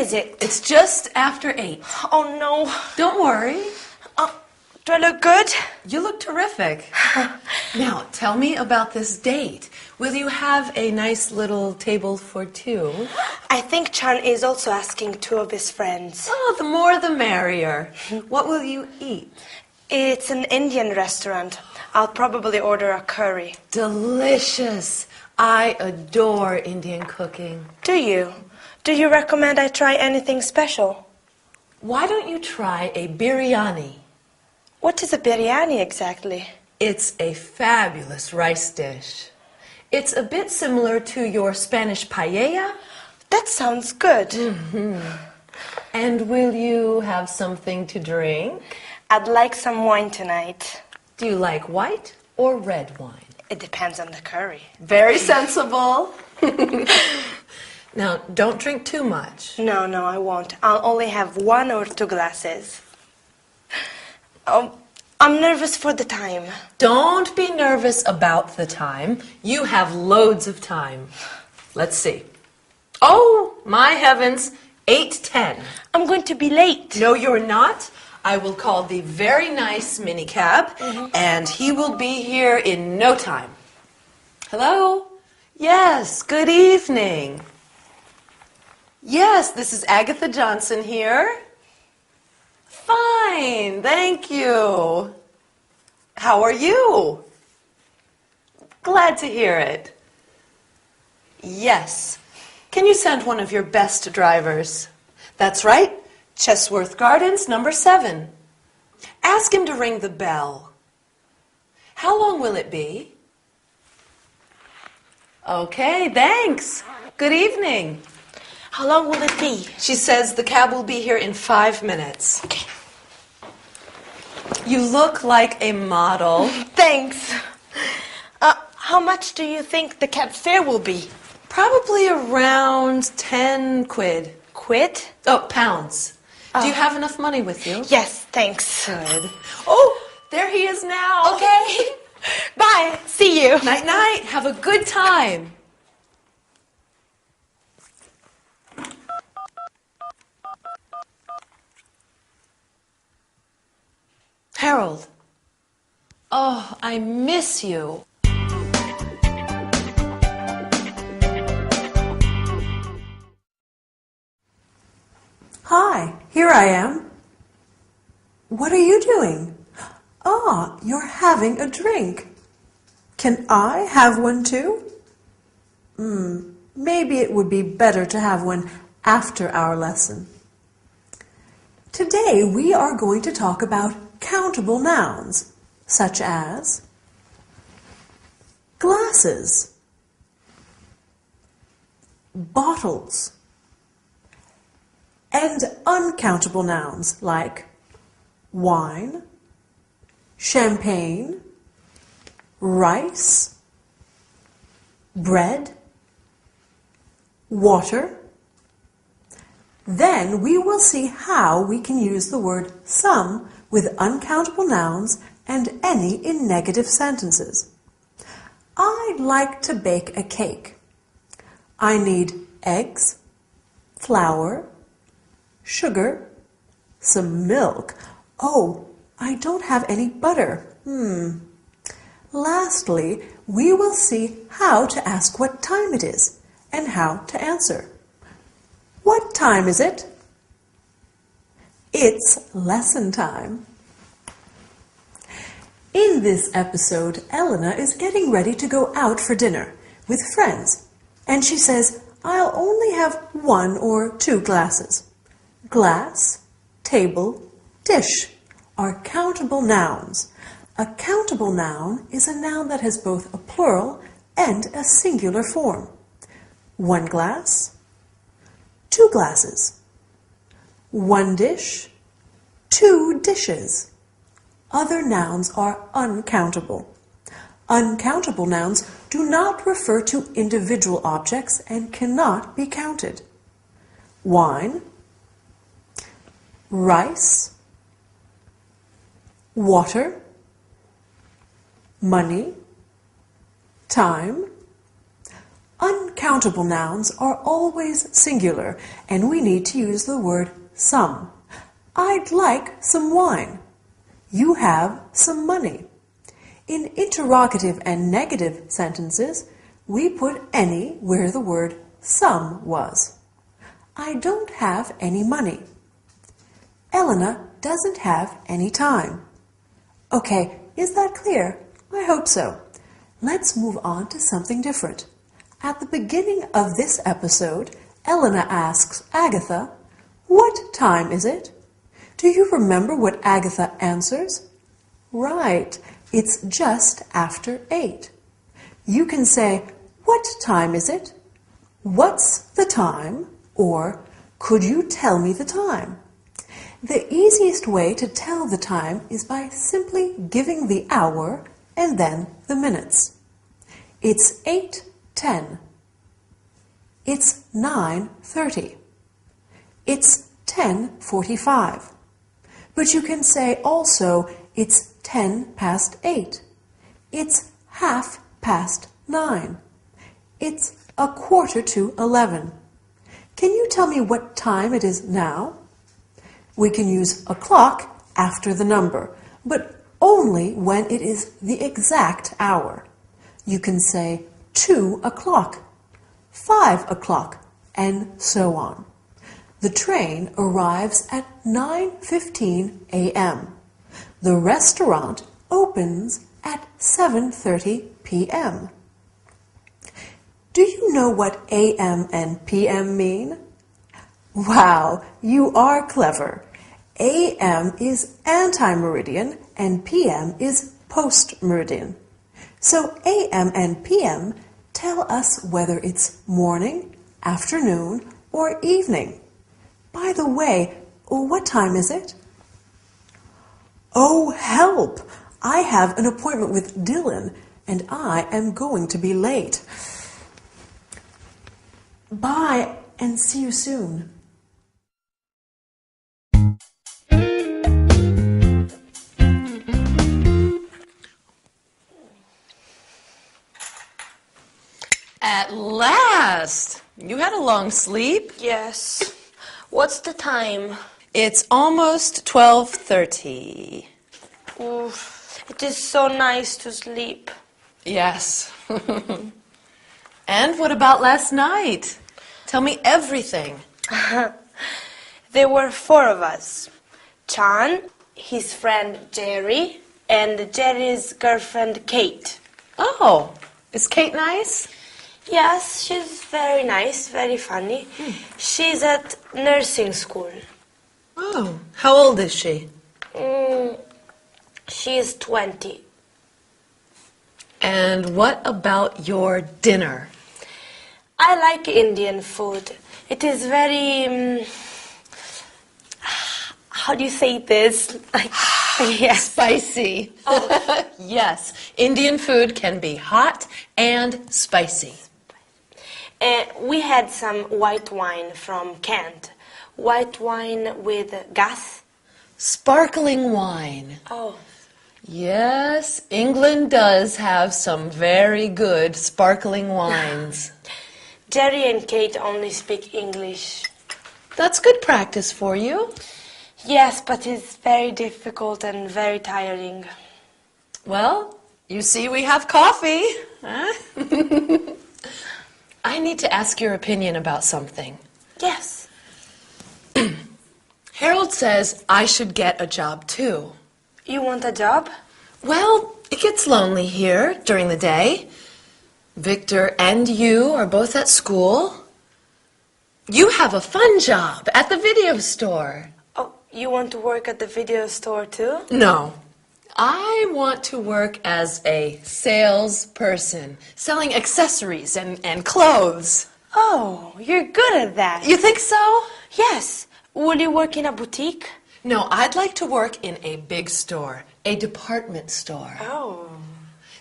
is it? It's just after 8. Oh, no. Don't worry. Do I look good? You look terrific. Now, tell me about this date. Will you have a nice little table for 2? I think Chan is also asking 2 of his friends. Oh, the more the merrier. What will you eat? It's an Indian restaurant. I'll probably order a curry. Delicious. I adore Indian cooking. Do you? Do you recommend I try anything special? Why don't you try a biryani? What is a biryani exactly? It's a fabulous rice dish. It's a bit similar to your Spanish paella. That sounds good. And will you have something to drink? I'd like some wine tonight. Do you like white or red wine? It depends on the curry. Very sensible. Now, don't drink too much. No, I won't. I'll only have 1 or 2 glasses. Oh, I'm nervous for the time. Don't be nervous about the time. You have loads of time. Let's see. Oh, my heavens, 8:10. I'm going to be late. No, you're not. I will call the very nice minicab, and he will be here in no time. Hello? Yes, good evening. Yes, this is Agatha Johnson here. Fine, thank you. How are you? Glad to hear it. Yes. Can you send one of your best drivers? That's right. Chesworth Gardens, number 7. Ask him to ring the bell. How long will it be? Okay, thanks. Good evening. How long will it be? She says the cab will be here in 5 minutes. Okay. You look like a model. Thanks. How much do you think the cab fare will be? Probably around 10 quid. Quid? Oh, pounds. Do you have enough money with you? Yes, thanks. Good. Oh, there he is now. Okay. Bye. See you. Night, night. Have a good time. Harold. Oh, I miss you. Hi, here I am. What are you doing? Ah, you're having a drink. Can I have one too? Maybe it would be better to have one after our lesson. Today we are going to talk about countable nouns, such as glasses, bottles, and uncountable nouns like wine, champagne, rice, bread, water. Then we will see how we can use the word some with uncountable nouns and any in negative sentences. I'd like to bake a cake. I need eggs, flour, sugar, some milk. Oh, I don't have any butter. Lastly, we will see how to ask what time it is and how to answer. What time is it? It's lesson time. In this episode, Elena is getting ready to go out for dinner with friends, and she says, I'll only have 1 or 2 glasses. Glass, table, dish are countable nouns. A countable noun is a noun that has both a plural and a singular form. 1 glass, 2 glasses. 1 dish, 2 dishes. Other nouns are uncountable. Uncountable nouns do not refer to individual objects and cannot be counted. Wine, rice, water, money, time. Uncountable uncountable nouns are always singular, and we need to use the word some. I'd like some wine. You have some money. In interrogative and negative sentences, we put any where the word some was. I don't have any money. Elena doesn't have any time. Okay, is that clear? I hope so. Let's move on to something different. At the beginning of this episode, Elena asks Agatha, "What time is it?" Do you remember what Agatha answers? Right, it's just after 8. You can say, "What time is it?" "What's the time?" or "Could you tell me the time?" The easiest way to tell the time is by simply giving the hour and then the minutes. It's 8:10. It's 9:30. It's 10:45. But you can say also it's 10 past 8. It's 9:30. It's 11:15. Can you tell me what time it is now? We can use a clock after the number, but only when it is the exact hour. You can say 2 o'clock, 5 o'clock, and so on. The train arrives at 9:15 a.m. The restaurant opens at 7:30 p.m. Do you know what a.m. and p.m. mean? Wow, you are clever. A.m. is anti-meridian and p.m. is post-meridian. So a.m. and p.m. tell us whether it's morning, afternoon, or evening. By the way, what time is it? Oh, help! I have an appointment with Dylan, and I am going to be late. Bye, and see you soon. At last! You had a long sleep. Yes. What's the time? It's almost 12:30. Oof, it is so nice to sleep. Yes. And what about last night? Tell me everything. There were 4 of us. Chan, his friend Jerry, and Jerry's girlfriend Kate. Oh, is Kate nice? Yes, she's very nice, very funny. She's at nursing school. Oh, how old is she? She is 20. And what about your dinner? I like Indian food. It is very... how do you say this? Yes. Spicy. Yes, Indian food can be hot and spicy. We had some white wine from Kent. White wine with gas. Sparkling wine. Oh. Yes, England does have some very good sparkling wines. Jerry and Kate only speak English. That's good practice for you. Yes, but it's very difficult and very tiring. Well, you see we have coffee. Huh? I need to ask your opinion about something. Yes. Harold says I should get a job too. You want a job? Well, it gets lonely here during the day. Victor and you are both at school. You have a fun job at the video store. Oh, you want to work at the video store too? No. I want to work as a salesperson, selling accessories and clothes. Oh, you're good at that. You think so? Yes. Will you work in a boutique? No, I'd like to work in a big store, a department store. Oh.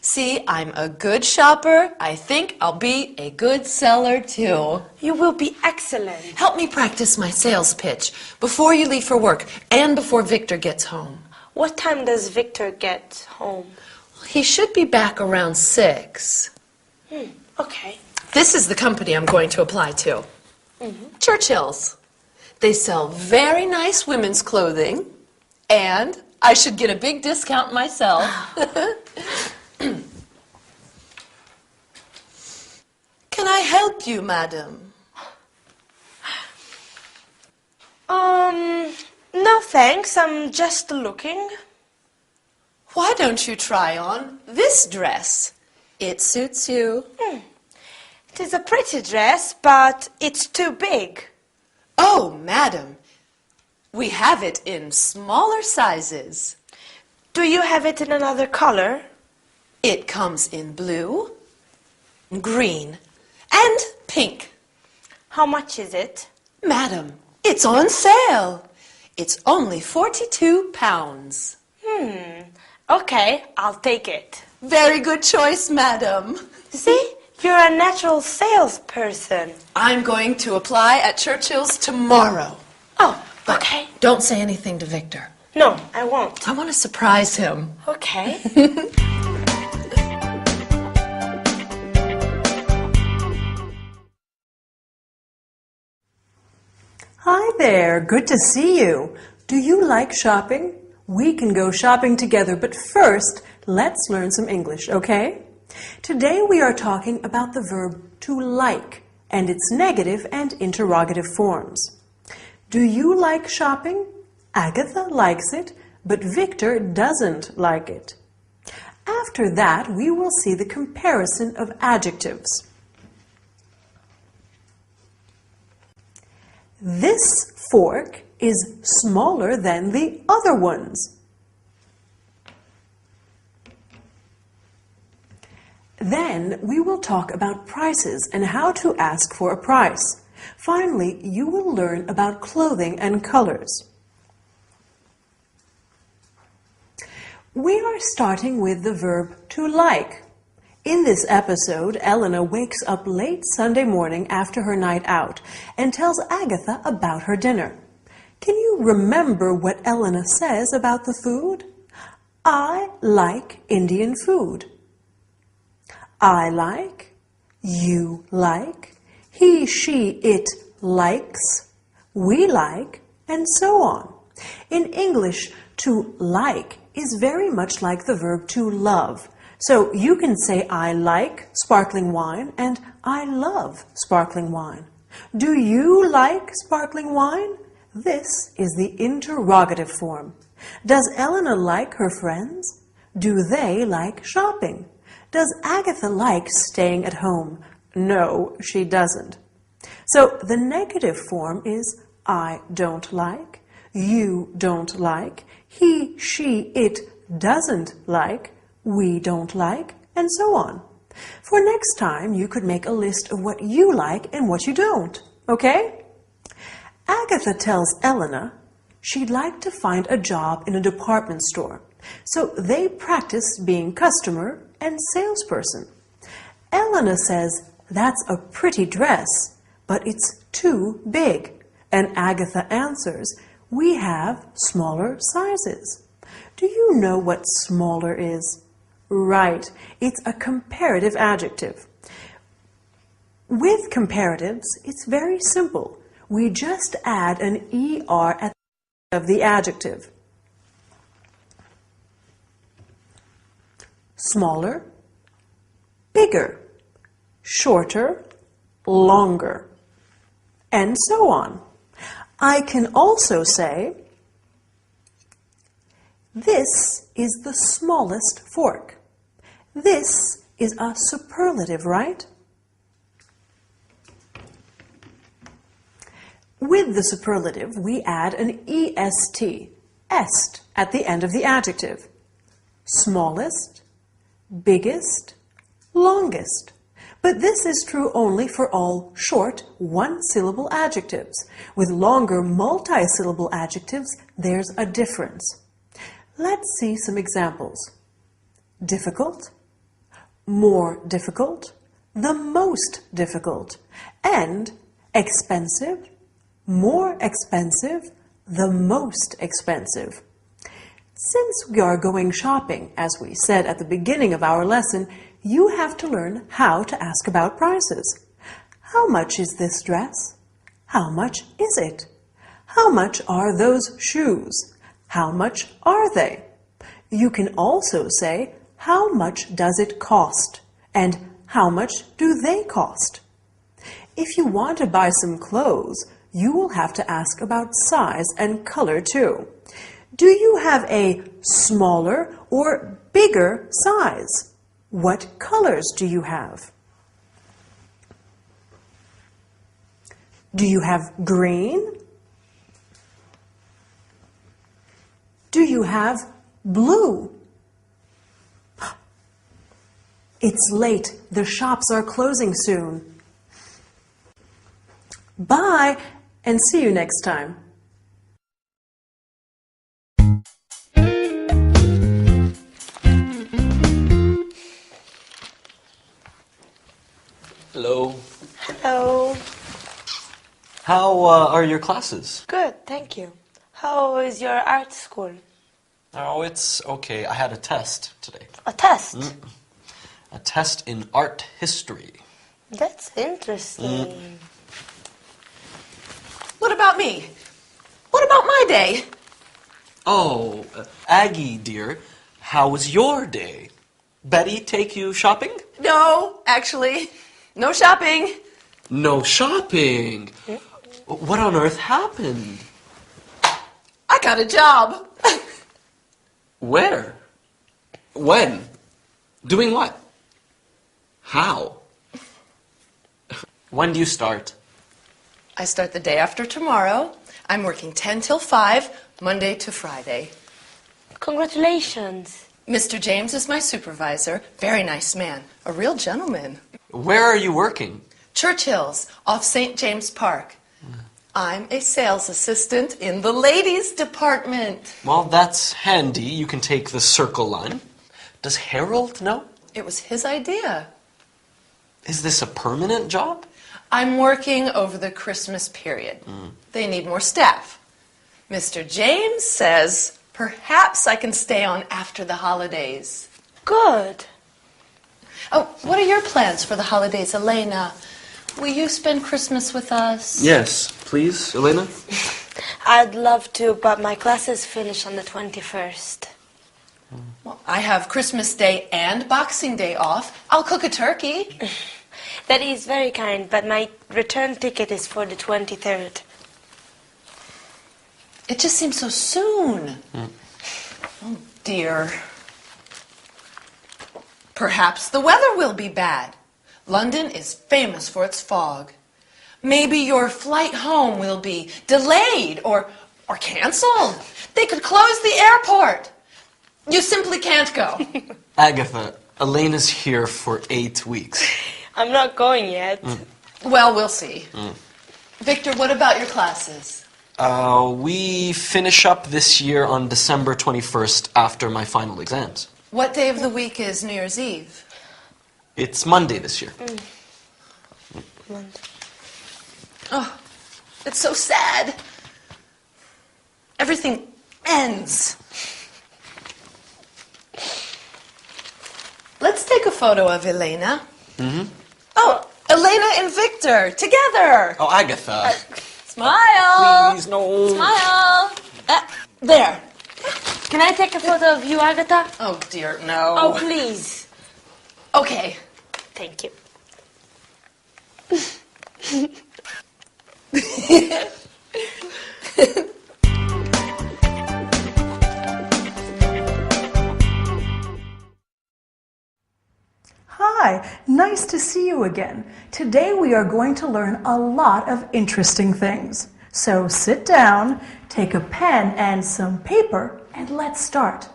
See, I'm a good shopper. I think I'll be a good seller too. You will be excellent. Help me practice my sales pitch before you leave for work and before Victor gets home. What time does Victor get home? He should be back around 6. Okay. This is the company I'm going to apply to. Churchill's. They sell very nice women's clothing, and I should get a big discount myself. Can I help you, madam? No thanks, I'm just looking. Why don't you try on this dress? It suits you. It is a pretty dress, but it's too big. Oh, madam, we have it in smaller sizes. Do you have it in another color? It comes in blue, green, and pink. How much is it? Madam, it's on sale. It's only £42. Okay, I'll take it. Very good choice, madam. See, you're a natural salesperson. I'm going to apply at Churchill's tomorrow. Oh, okay. Don't say anything to Victor. No, I won't. I want to surprise him. Okay. Hi there, good to see you. Do you like shopping? We can go shopping together, but first, let's learn some English, okay? Today we are talking about the verb to like and its negative and interrogative forms. Do you like shopping? Agatha likes it, but Victor doesn't like it. After that, we will see the comparison of adjectives. This fork is smaller than the other ones. Then we will talk about prices and how to ask for a price. Finally, you will learn about clothing and colors. We are starting with the verb to like. In this episode, Elena wakes up late Sunday morning after her night out and tells Agatha about her dinner. Can you remember what Elena says about the food? I like Indian food. I like, you like, he, she, it likes, we like, and so on. In English, to like is very much like the verb to love. So you can say I like sparkling wine and I love sparkling wine. Do you like sparkling wine? This is the interrogative form. Does Elena like her friends? Do they like shopping? Does Agatha like staying at home? No, she doesn't. So the negative form is I don't like, you don't like, he, she, it doesn't like, we don't like, and so on. For next time, you could make a list of what you like and what you don't, okay? Agatha tells Elena she'd like to find a job in a department store, so they practice being customer and salesperson. Elena says, that's a pretty dress, but it's too big. And Agatha answers, we have smaller sizes. Do you know what smaller is? Right, it's a comparative adjective. With comparatives, it's very simple. We just add an ER at the end of the adjective. Smaller, bigger, shorter, longer, and so on. I can also say, this is the smallest fork. This is a superlative, right? With the superlative, we add an EST, est, at the end of the adjective. Smallest, biggest, longest. But this is true only for all short, one-syllable adjectives. With longer, multi-syllable adjectives, there's a difference. Let's see some examples. Difficult, more difficult, the most difficult, and expensive, more expensive, the most expensive. Since we are going shopping, as we said at the beginning of our lesson, you have to learn how to ask about prices. How much is this dress? How much is it? How much are those shoes? How much are they? You can also say, how much does it cost? And how much do they cost? If you want to buy some clothes, you will have to ask about size and color too. Do you have a smaller or bigger size? What colors do you have? Do you have green? Do you have blue? It's late. The shops are closing soon. Bye, and see you next time. Hello. Hello. How are your classes? Good, thank you. How is your art school? Oh, it's okay. I had a test today. A test? A test in art history. That's interesting. What about me? What about my day? Oh, Aggie, dear, how was your day? Betty take you shopping? No, actually, no shopping. No shopping? What on earth happened? I got a job. Where? When? Doing what? How? When do you start? I start the day after tomorrow. I'm working 10 till 5, Monday to Friday. Congratulations. Mr. James is my supervisor. Very nice man. A real gentleman. Where are you working? Churchill's, off St. James Park. I'm a sales assistant in the ladies department. Well, that's handy. You can take the Circle line. Does Harold know? It was his idea. Is this a permanent job? I'm working over the Christmas period. They need more staff. Mr. James says perhaps I can stay on after the holidays. Good. Oh, what are your plans for the holidays, Elena? Will you spend Christmas with us? Yes, please, Elena. I'd love to, but my classes finish on the 21st. Well, I have Christmas Day and Boxing Day off. I'll cook a turkey. That is very kind, but my return ticket is for the 23rd. It just seems so soon. Oh, dear. Perhaps the weather will be bad. London is famous for its fog. Maybe your flight home will be delayed or canceled. They could close the airport. You simply can't go. Agatha, Elena's here for 8 weeks. I'm not going yet. Well, we'll see. Victor, what about your classes? We finish up this year on December 21st after my final exams. What day of the week is New Year's Eve? It's Monday this year. Oh, it's so sad. Everything ends. Let's take a photo of Elena. Oh, Elena and Victor, together. Oh, Agatha. Smile. Please, no. Smile. There. Can I take a photo of you, Agatha? Oh, dear, no. Oh, please. Okay. Thank you. Hi, nice to see you again. Today we are going to learn a lot of interesting things. So sit down, take a pen and some paper, and let's start.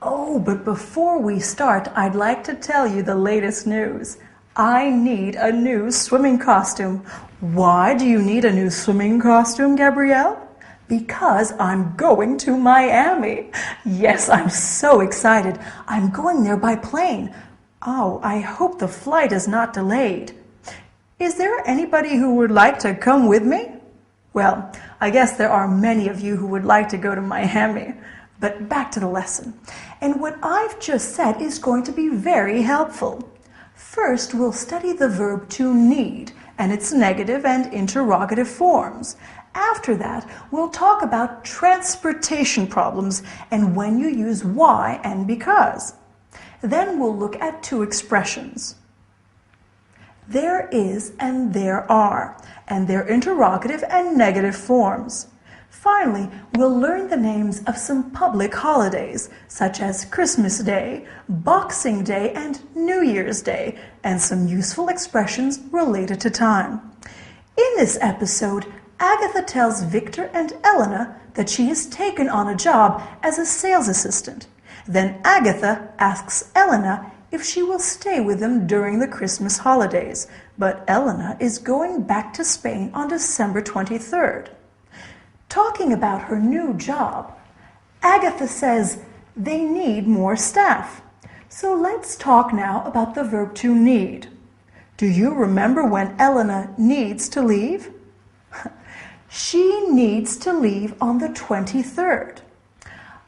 Oh, but before we start, I'd like to tell you the latest news. I need a new swimming costume. Why do you need a new swimming costume, Gabrielle? Because I'm going to Miami. Yes, I'm so excited. I'm going there by plane. Oh, I hope the flight is not delayed. Is there anybody who would like to come with me? Well, I guess there are many of you who would like to go to Miami. But back to the lesson. And what I've just said is going to be very helpful. First, we'll study the verb to need and its negative and interrogative forms. After that, we'll talk about transportation problems and when you use why and because. Then we'll look at two expressions. There is and there are, and their interrogative and negative forms. Finally, we'll learn the names of some public holidays, such as Christmas Day, Boxing Day, and New Year's Day, and some useful expressions related to time. In this episode, Agatha tells Victor and Elena that she has taken on a job as a sales assistant. Then Agatha asks Elena if she will stay with them during the Christmas holidays, but Elena is going back to Spain on December 23rd. Talking about her new job, Agatha says they need more staff. So let's talk now about the verb to need. Do you remember when Elena needs to leave? She needs to leave on the 23rd.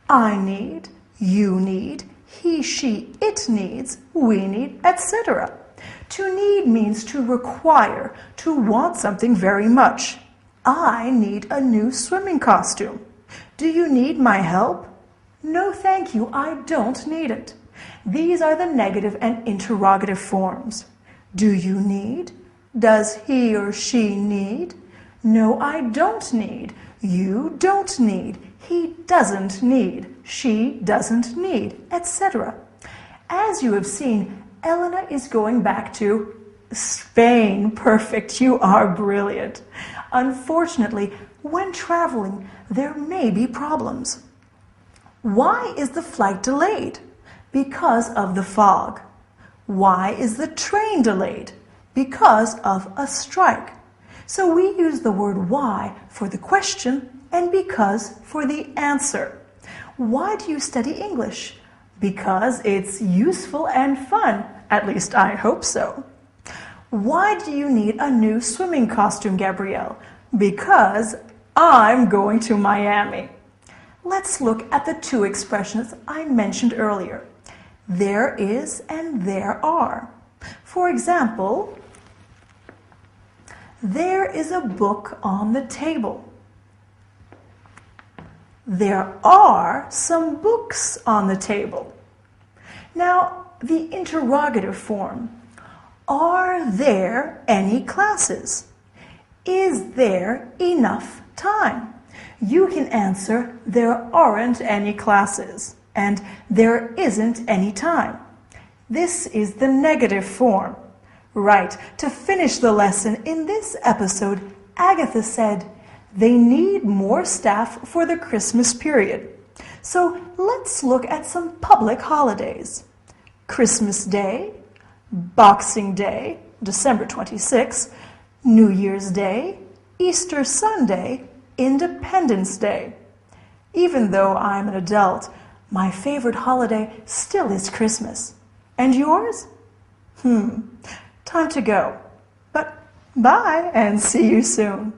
I need, you need, he, she, it needs, we need, etc. To need means to require, to want something very much. I need a new swimming costume. Do you need my help? No, thank you, I don't need it. These are the negative and interrogative forms. Do you need? Does he or she need? No, I don't need. You don't need. He doesn't need. She doesn't need, etc. As you have seen, Elena is going back to Spain. Perfect. You are brilliant. Unfortunately, when traveling, there may be problems. Why is the flight delayed? Because of the fog. Why is the train delayed? Because of a strike. So we use the word why for the question and because for the answer. Why do you study English? Because it's useful and fun. At least I hope so. Why do you need a new swimming costume, Gabrielle? Because I'm going to Miami. Let's look at the two expressions I mentioned earlier. There is and there are. For example, there is a book on the table. There are some books on the table. Now, the interrogative form. Are there any classes? Is there enough time? You can answer, there aren't any classes, and there isn't any time. This is the negative form. Right, to finish the lesson in this episode, Agatha said, they need more staff for the Christmas period. So let's look at some public holidays. Christmas Day, Boxing Day, December 26th, New Year's Day, Easter Sunday, Independence Day. Even though I'm an adult, my favorite holiday still is Christmas. And yours? Time to go. But bye and see you soon.